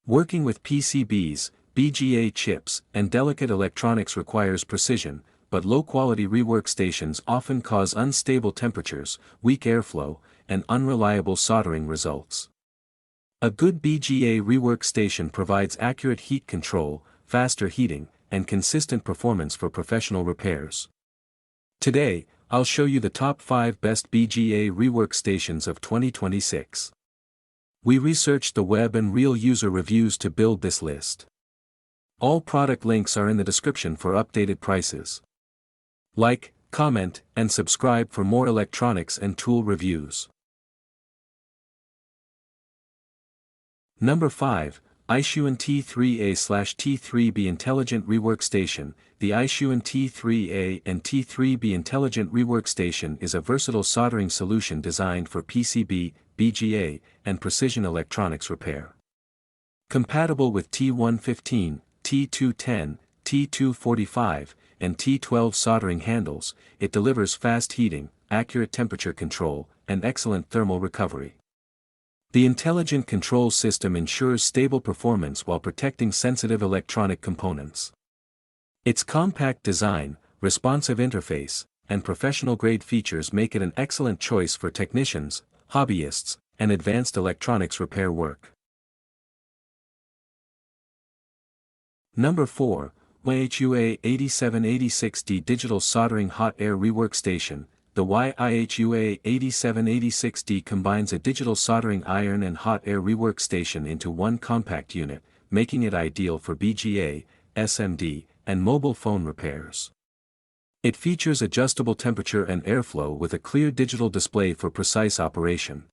Working with PCBs, BGA chips, and delicate electronics requires precision, but low-quality rework stations often cause unstable temperatures, weak airflow, and unreliable soldering results. A good BGA rework station provides accurate heat control, faster heating, and consistent performance for professional repairs. Today, I'll show you the top 5 best BGA rework stations of 2026. We researched the web and real user reviews to build this list. All product links are in the description for updated prices. Like, comment, and subscribe for more electronics and tool reviews. Number 5, AIXUN T3A/T3B Intelligent Rework Station. The AIXUN T3A and T3B Intelligent Rework Station is a versatile soldering solution designed for PCB, BGA, and precision electronics repair. Compatible with T115, T210, T245, and T12 soldering handles, it delivers fast heating, accurate temperature control, and excellent thermal recovery. The intelligent control system ensures stable performance while protecting sensitive electronic components. Its compact design, responsive interface, and professional-grade features make it an excellent choice for technicians, hobbyists, and advanced electronics repair work. Number 4, YIHUA 8786D Digital Soldering Hot Air Rework Station. The YIHUA 8786D combines a digital soldering iron and hot air rework station into one compact unit, making it ideal for BGA, SMD, and mobile phone repairs. It features adjustable temperature and airflow with a clear digital display for precise operation.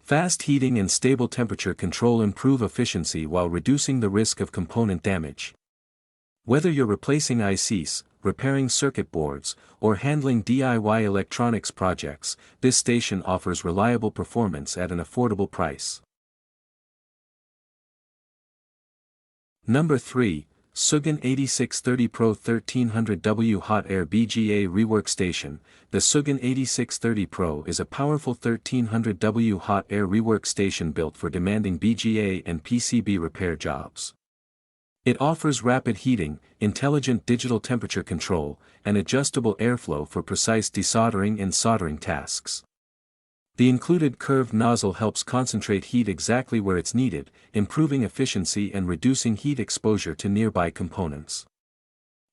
Fast heating and stable temperature control improve efficiency while reducing the risk of component damage. Whether you're replacing ICs, repairing circuit boards, or handling DIY electronics projects, this station offers reliable performance at an affordable price. Number 3, SUGON 8630 Pro 1300W Hot Air BGA Rework Station. The SUGON 8630 Pro is a powerful 1300W hot air rework station built for demanding BGA and PCB repair jobs. It offers rapid heating, intelligent digital temperature control, and adjustable airflow for precise desoldering and soldering tasks. The included curved nozzle helps concentrate heat exactly where it's needed, improving efficiency and reducing heat exposure to nearby components.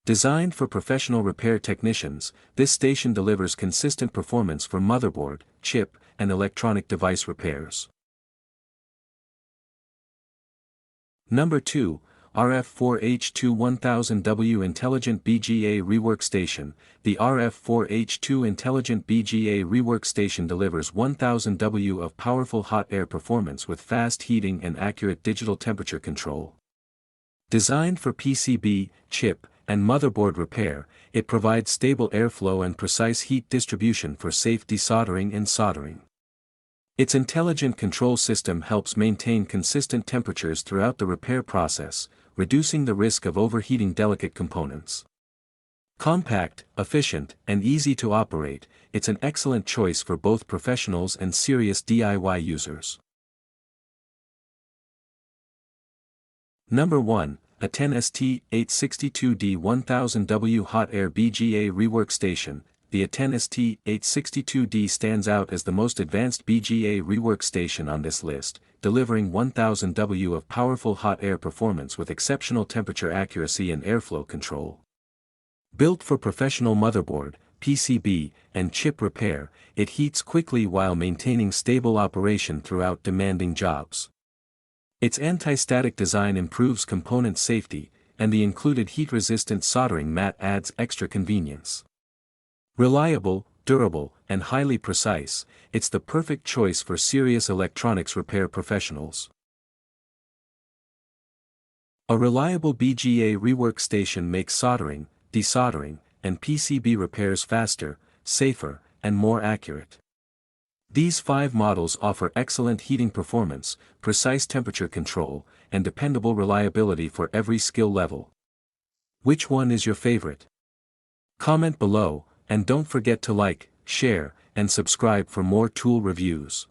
Designed for professional repair technicians, this station delivers consistent performance for motherboard, chip, and electronic device repairs. Number 2, RF4H2 1000W Intelligent BGA Rework Station. The RF4H2 Intelligent BGA Rework Station delivers 1000W of powerful hot air performance with fast heating and accurate digital temperature control. Designed for PCB, chip, and motherboard repair, it provides stable airflow and precise heat distribution for safe desoldering and soldering. Its intelligent control system helps maintain consistent temperatures throughout the repair process, reducing the risk of overheating delicate components. Compact, efficient, and easy to operate, it's an excellent choice for both professionals and serious DIY users. Number 1, ATTEN ST862D 1000W Hot Air BGA Rework Station. The ATTEN ST862D stands out as the most advanced BGA rework station on this list, delivering 1000W of powerful hot air performance with exceptional temperature accuracy and airflow control. Built for professional motherboard, PCB, and chip repair, it heats quickly while maintaining stable operation throughout demanding jobs. Its anti-static design improves component safety, and the included heat-resistant soldering mat adds extra convenience. Reliable, durable, and highly precise, it's the perfect choice for serious electronics repair professionals. A reliable BGA rework station makes soldering, desoldering, and PCB repairs faster, safer, and more accurate. These 5 models offer excellent heating performance, precise temperature control, and dependable reliability for every skill level. Which one is your favorite? Comment below, and don't forget to like, share, and subscribe for more tool reviews.